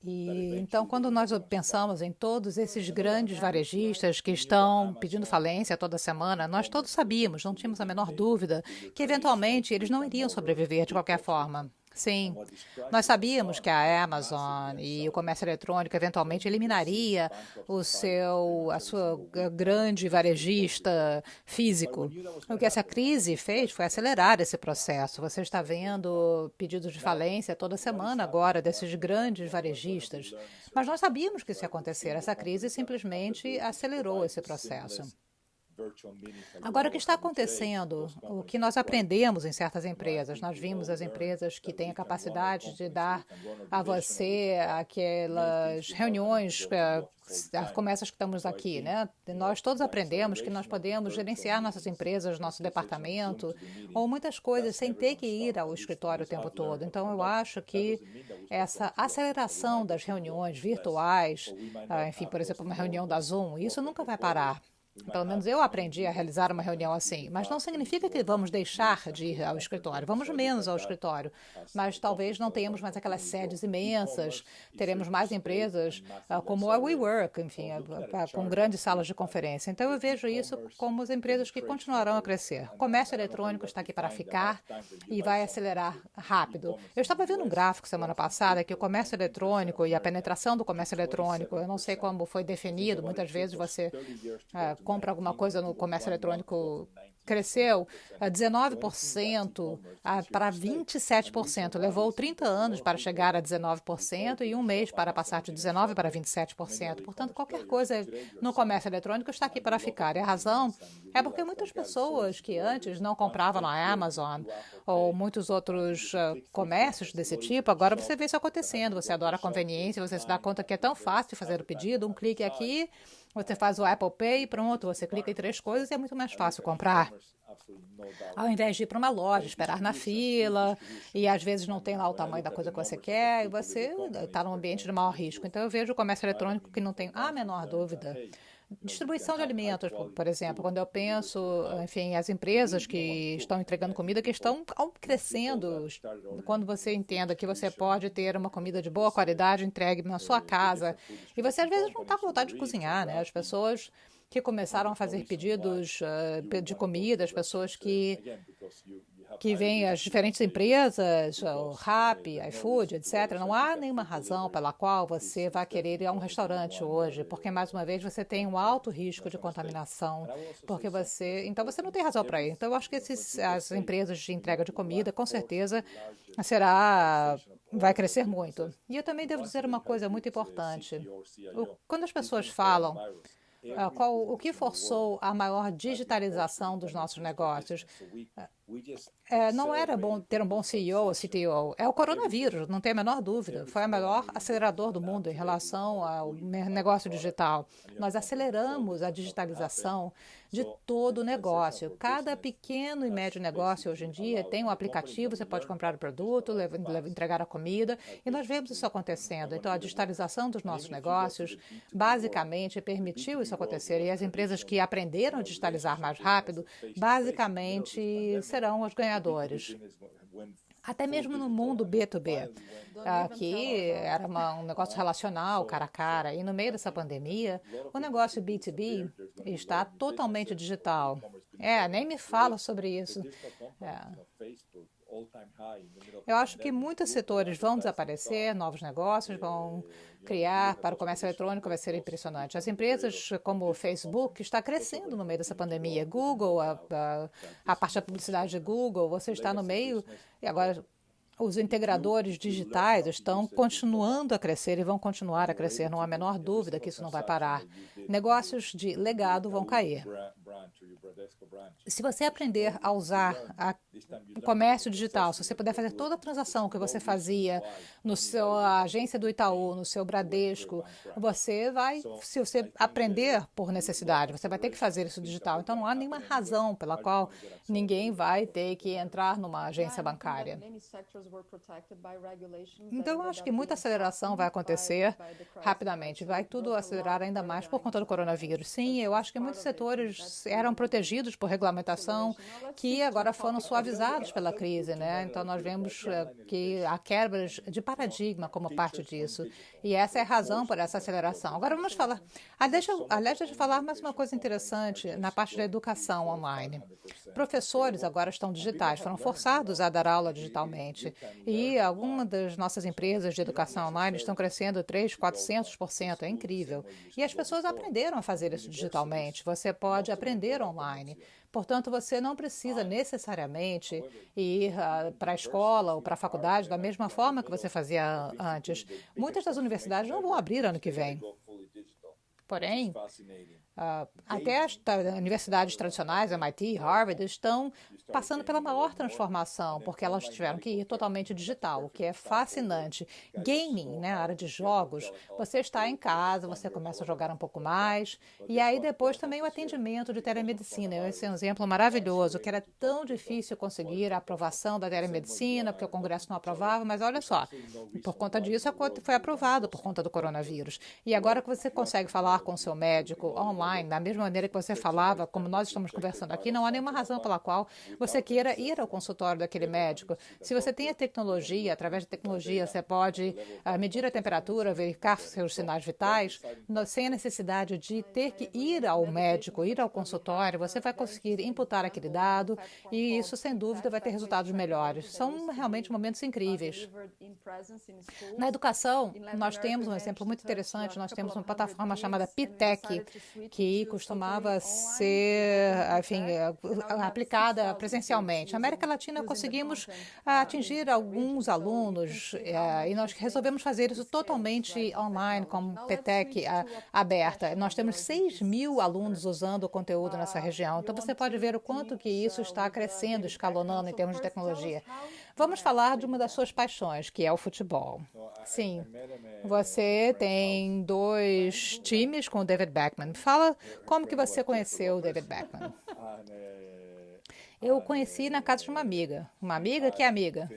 E então, quando nós pensamos em todos esses grandes varejistas que estão pedindo falência toda semana, nós todos sabíamos, não tínhamos a menor dúvida, que eventualmente eles não iriam sobreviver de qualquer forma. Sim, nós sabíamos que a Amazon e o comércio eletrônico eventualmente eliminaria a sua grande varejista físico. O que essa crise fez foi acelerar esse processo. Você está vendo pedidos de falência toda semana agora desses grandes varejistas. Mas nós sabíamos que isso ia acontecer. Essa crise simplesmente acelerou esse processo. Agora, o que está acontecendo, o que nós aprendemos em certas empresas, nós vimos as empresas que têm a capacidade de dar a você aquelas reuniões, como essas que estamos aqui, né? Nós todos aprendemos que nós podemos gerenciar nossas empresas, nosso departamento, ou muitas coisas sem ter que ir ao escritório o tempo todo. Então, eu acho que essa aceleração das reuniões virtuais, enfim, por exemplo, uma reunião da Zoom, isso nunca vai parar. Pelo menos eu aprendi a realizar uma reunião assim, mas não significa que vamos deixar de ir ao escritório. Vamos menos ao escritório, mas talvez não tenhamos mais aquelas sedes imensas, teremos mais empresas como a WeWork, enfim, com grandes salas de conferência. Então eu vejo isso como as empresas que continuarão a crescer. O comércio eletrônico está aqui para ficar e vai acelerar rápido. Eu estava vendo um gráfico semana passada que o comércio eletrônico e a penetração do comércio eletrônico, eu não sei como foi definido, muitas vezes você compra alguma coisa no comércio eletrônico, cresceu 19% para 27%. Levou 30 anos para chegar a 19% e um mês para passar de 19% para 27%. Portanto, qualquer coisa no comércio eletrônico está aqui para ficar. E a razão é porque muitas pessoas que antes não compravam na Amazon ou muitos outros comércios desse tipo, agora você vê isso acontecendo. Você adora a conveniência, você se dá conta que é tão fácil fazer o pedido, um clique aqui Você faz o Apple Pay e pronto, você clica em 3 coisas e é muito mais fácil comprar. Ao invés de ir para uma loja, esperar na fila, e às vezes não tem lá o tamanho da coisa que você quer, e você está num ambiente de maior risco. Então, eu vejo o comércio eletrônico que não tem a menor dúvida. Distribuição de alimentos, por exemplo, quando eu penso, enfim, as empresas que estão entregando comida, que estão crescendo, quando você entenda que você pode ter uma comida de boa qualidade entregue na sua casa, e você às vezes não está com vontade de cozinhar, né? As pessoas que começaram a fazer pedidos de comida, as pessoas que vêm as diferentes empresas, o Rappi, iFood, etc. Não há nenhuma razão pela qual você vai querer ir a um restaurante hoje, porque, mais uma vez, você tem um alto risco de contaminação, então você não tem razão para ir. Então, eu acho que as empresas de entrega de comida, com certeza, vai crescer muito. E eu também devo dizer uma coisa muito importante. Quando as pessoas falam o que forçou a maior digitalização dos nossos negócios? Não era bom ter um bom CEO ou CTO. É o coronavírus, não tem a menor dúvida. Foi o maior acelerador do mundo em relação ao negócio digital. Nós aceleramos a digitalização de todo o negócio. Cada pequeno e médio negócio hoje em dia tem um aplicativo, você pode comprar o produto, entregar a comida, e nós vemos isso acontecendo. Então, a digitalização dos nossos negócios basicamente permitiu isso acontecer. E as empresas que aprenderam a digitalizar mais rápido, basicamente serão os ganhadores. Até mesmo no mundo B2B, que era um negócio relacional, cara a cara, e no meio dessa pandemia, o negócio B2B está totalmente digital. Nem me fala sobre isso. Eu acho que muitos setores vão desaparecer, novos negócios vão criar para o comércio eletrônico, vai ser impressionante. As empresas como o Facebook está crescendo no meio dessa pandemia. Google, a parte da publicidade de Google, você está no meio, e agora os integradores digitais estão continuando a crescer e vão continuar a crescer, não há a menor dúvida que isso não vai parar. Negócios de legado vão cair. Se você aprender a usar o comércio digital, se você puder fazer toda a transação que você fazia no seu agência do Itaú, no seu Bradesco, se você aprender por necessidade, você vai ter que fazer isso digital. Então, não há nenhuma razão pela qual ninguém vai ter que entrar numa agência bancária. Então, eu acho que muita aceleração vai acontecer rapidamente. Vai tudo acelerar ainda mais por conta do coronavírus. Sim, eu acho que muitos setores eram protegidos por regulamentação que agora foram suavizados pela crise, né? Então, nós vemos que há quebras de paradigma como parte disso. E essa é a razão por essa aceleração. Agora, vamos falar... deixa eu falar mais uma coisa interessante na parte da educação online. Professores agora estão digitais, foram forçados a dar aula digitalmente. E algumas das nossas empresas de educação online estão crescendo 300%, 400%, é incrível. E as pessoas aprenderam a fazer isso digitalmente. Você pode aprender online. Portanto, você não precisa necessariamente ir para a escola ou para a faculdade da mesma forma que você fazia antes. Muitas das universidades não vão abrir ano que vem. Porém, até as universidades tradicionais, MIT, Harvard, estão passando pela maior transformação, porque elas tiveram que ir totalmente digital, o que é fascinante. Gaming, né, a área de jogos, você está em casa, você começa a jogar um pouco mais, e aí depois também o atendimento de telemedicina. Esse é um exemplo maravilhoso, que era tão difícil conseguir a aprovação da telemedicina, porque o Congresso não aprovava, mas olha só, por conta disso foi aprovado por conta do coronavírus. E agora que você consegue falar com o seu médico online, da mesma maneira que você falava, como nós estamos conversando aqui, não há nenhuma razão pela qual você queira ir ao consultório daquele médico. Se você tem a tecnologia, através da tecnologia, você pode medir a temperatura, verificar seus sinais vitais, sem a necessidade de ter que ir ao médico, ir ao consultório, você vai conseguir imputar aquele dado e isso, sem dúvida, vai ter resultados melhores. São realmente momentos incríveis. Na educação, nós temos um exemplo muito interessante, nós temos uma plataforma chamada Pitech, que costumava ser, enfim, aplicada presencialmente. Na América Latina, conseguimos atingir alguns alunos e nós resolvemos fazer isso totalmente online, com Pitech aberta. Nós temos 6.000 alunos usando o conteúdo nessa região. Então, você pode ver o quanto que isso está crescendo, escalonando em termos de tecnologia. Vamos falar de uma das suas paixões, que é o futebol. Sim, você tem 2 times com o David Beckham. Fala como que você conheceu o David Beckham. Eu o conheci na casa de uma amiga que é amiga.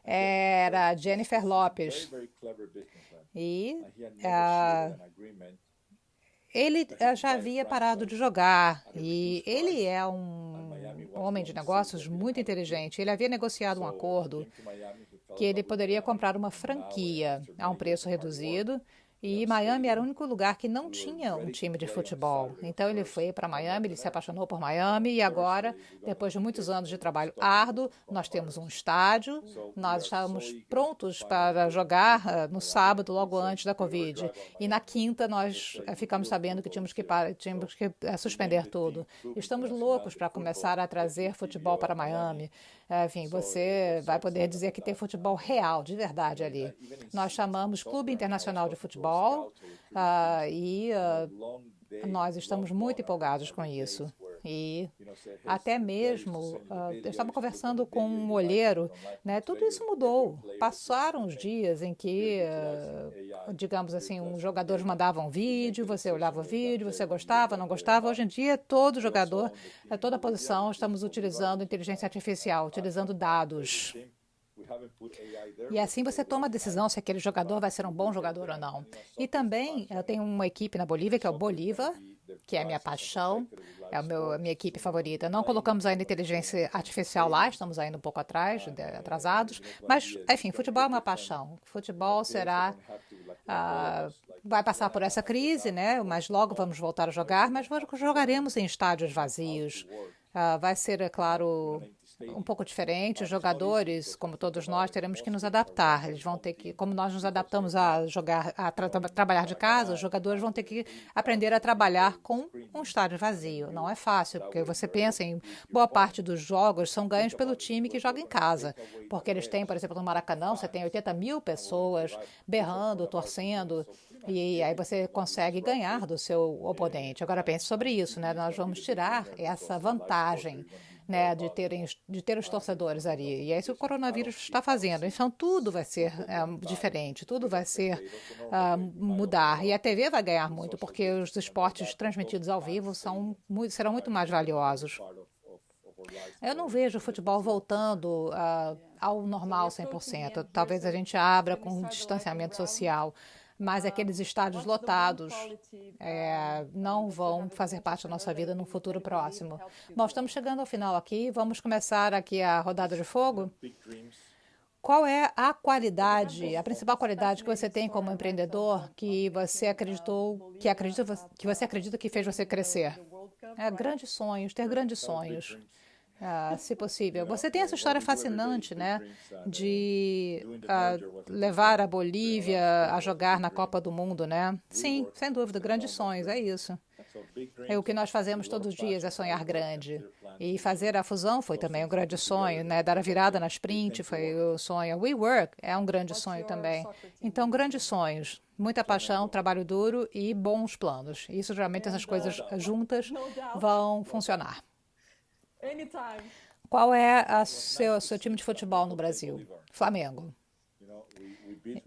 Era a Jennifer Lopes. E ele já havia parado de jogar e ele é um homem de negócios muito inteligente. Ele havia negociado um acordo que ele poderia comprar uma franquia a um preço reduzido e Miami era o único lugar que não tinha um time de futebol. Então ele foi para Miami, ele se apaixonou por Miami e agora, depois de muitos anos de trabalho árduo, nós temos um estádio, nós estávamos prontos para jogar no sábado, logo antes da Covid. E na quinta nós ficamos sabendo que tínhamos que suspender tudo. Estamos loucos para começar a trazer futebol para Miami. Enfim, você vai poder dizer que tem futebol real, de verdade ali. Nós chamamos Clube Internacional de Futebol e nós estamos muito empolgados com isso. E até mesmo, eu estava conversando com um olheiro, né? Tudo isso mudou. Passaram os dias em que, digamos assim, os jogadores mandavam vídeo, você olhava o vídeo, você gostava, não gostava. Hoje em dia, todo jogador, toda posição, estamos utilizando inteligência artificial, utilizando dados. E assim você toma a decisão se aquele jogador vai ser um bom jogador ou não. E também eu tenho uma equipe na Bolívia, que é o Bolívar, que é a minha paixão, é a minha equipe favorita. Não colocamos ainda inteligência artificial lá, estamos ainda um pouco atrasados, mas, enfim, futebol é uma paixão. Futebol será... vai passar por essa crise, né? Mas logo vamos voltar a jogar, mas jogaremos em estádios vazios. Vai ser, é claro, um pouco diferente. Os jogadores, como todos nós, teremos que nos adaptar. Eles vão ter que, como nós nos adaptamos a jogar, trabalhar de casa, os jogadores vão ter que aprender a trabalhar com um estádio vazio. Não é fácil, porque você pensa em boa parte dos jogos são ganhos pelo time que joga em casa, porque eles têm, por exemplo, no Maracanã, você tem 80 mil pessoas berrando, torcendo, e aí você consegue ganhar do seu oponente. Agora pense sobre isso, né? Nós vamos tirar essa vantagem, né, de ter os torcedores ali. E é isso que o coronavírus está fazendo. Então, tudo vai ser diferente, tudo vai ser mudar. E a TV vai ganhar muito, porque os esportes transmitidos ao vivo serão muito mais valiosos. Eu não vejo o futebol voltando ao normal 100%. Talvez a gente abra com um distanciamento social, mas aqueles estádios lotados não vão fazer parte da nossa vida no futuro próximo. Bom, estamos chegando ao final aqui. Vamos começar aqui a rodada de fogo. Qual é a qualidade, a principal qualidade que você tem como empreendedor que você acredita que fez você crescer? Grandes sonhos, ter grandes sonhos. Se possível. Você tem essa história fascinante, né, de levar a Bolívia a jogar na Copa do Mundo, né? Sim, sem dúvida, grandes sonhos, é isso. O que nós fazemos todos os dias é sonhar grande. E fazer a fusão foi também um grande sonho, né? Dar a virada na sprint foi o sonho. WeWork é um grande sonho também. Então, grandes sonhos, muita paixão, trabalho duro e bons planos. Isso, geralmente, essas coisas juntas vão funcionar. Qual é o seu time de futebol no Brasil? Flamengo.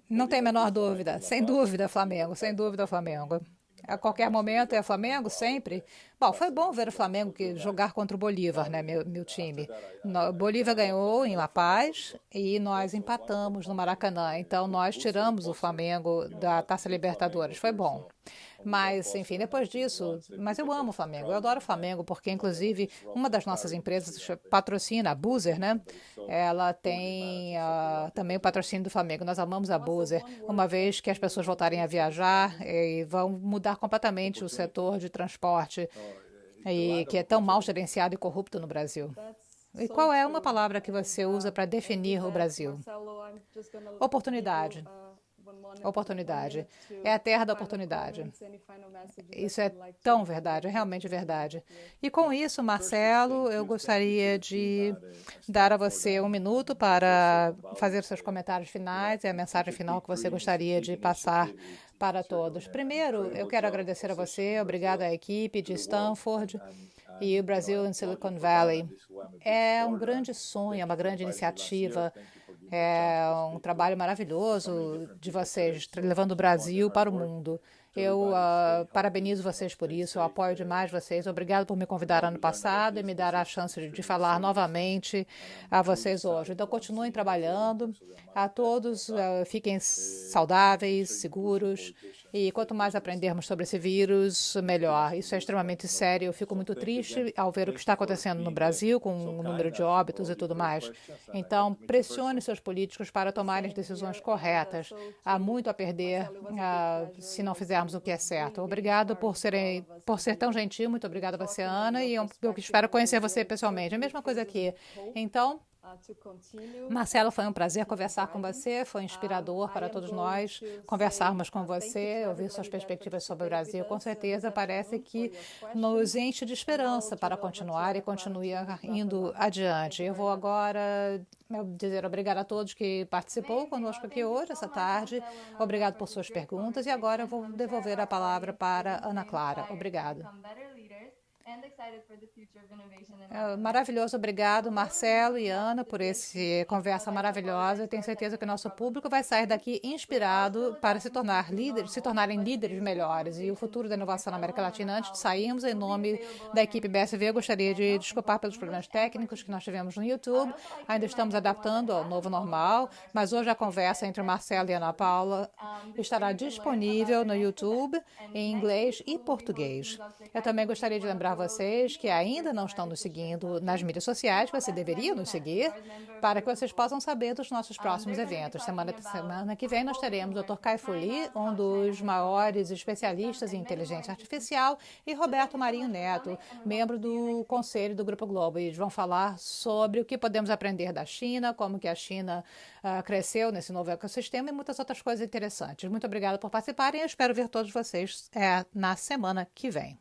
Não tem a menor dúvida. Sem dúvida, Flamengo. Sem dúvida, Flamengo. A qualquer momento é Flamengo, sempre. Bom, foi bom ver o Flamengo jogar contra o Bolívar, né, meu time. Bolívar ganhou em La Paz e nós empatamos no Maracanã. Então, nós tiramos o Flamengo da Taça Libertadores. Foi bom. Mas, enfim, depois disso, mas eu amo o Flamengo, eu adoro o Flamengo, porque, inclusive, uma das nossas empresas patrocina, a Buzer, né? Ela tem também o patrocínio do Flamengo. Nós amamos a Buzer, uma vez que as pessoas voltarem a viajar e vão mudar completamente o setor de transporte, e que é tão mal gerenciado e corrupto no Brasil. E qual é uma palavra que você usa para definir o Brasil? Oportunidade. Oportunidade. É a terra da oportunidade. Isso é tão verdade, é realmente verdade. E com isso, Marcelo, eu gostaria de dar a você 1 minuto para fazer seus comentários finais e a mensagem final que você gostaria de passar para todos. Primeiro, eu quero agradecer a você, obrigado à equipe de Stanford e o Brasil em Silicon Valley. É um grande sonho, é uma grande iniciativa, é um trabalho maravilhoso de vocês, levando o Brasil para o mundo. Eu parabenizo vocês por isso, eu apoio demais vocês. Obrigado por me convidar ano passado e me dar a chance de falar novamente a vocês hoje. Então, continuem trabalhando. A todos, fiquem saudáveis, seguros. E quanto mais aprendermos sobre esse vírus, melhor. Isso é extremamente sério. Eu fico muito triste ao ver o que está acontecendo no Brasil, com o número de óbitos e tudo mais. Então, pressione seus políticos para tomarem as decisões corretas. Há muito a perder se não fizermos o que é certo. Obrigado por ser tão gentil. Muito obrigada a você, Ana. E eu espero conhecer você pessoalmente. A mesma coisa aqui. Então, Marcelo, foi um prazer conversar com você, foi inspirador para todos nós conversarmos com você, ouvir suas perspectivas sobre o Brasil. Com certeza parece que nos enche de esperança para continuar e continuar indo adiante. Eu vou agora dizer obrigado a todos que participou conosco aqui hoje, essa tarde. Obrigado por suas perguntas e agora eu vou devolver a palavra para Ana Clara. Obrigada. Maravilhoso, obrigado Marcelo e Ana por essa conversa maravilhosa. Eu tenho certeza que o nosso público vai sair daqui inspirado para se tornarem líderes melhores. E o futuro da inovação na América Latina, antes de sairmos, em nome da equipe BSV, eu gostaria de desculpar pelos problemas técnicos que nós tivemos no YouTube. Ainda estamos adaptando ao novo normal, mas hoje a conversa entre o Marcelo e a Ana Paula estará disponível no YouTube em inglês e português. Eu também gostaria de lembrar vocês que ainda não estão nos seguindo nas mídias sociais, você deveria nos seguir para que vocês possam saber dos nossos próximos eventos. Semana que vem nós teremos o Dr. Kai-Fu Lee, um dos maiores especialistas em inteligência artificial, e Roberto Marinho Neto, membro do Conselho do Grupo Globo. E eles vão falar sobre o que podemos aprender da China, como que a China cresceu nesse novo ecossistema e muitas outras coisas interessantes. Muito obrigada por participarem e eu espero ver todos vocês na semana que vem.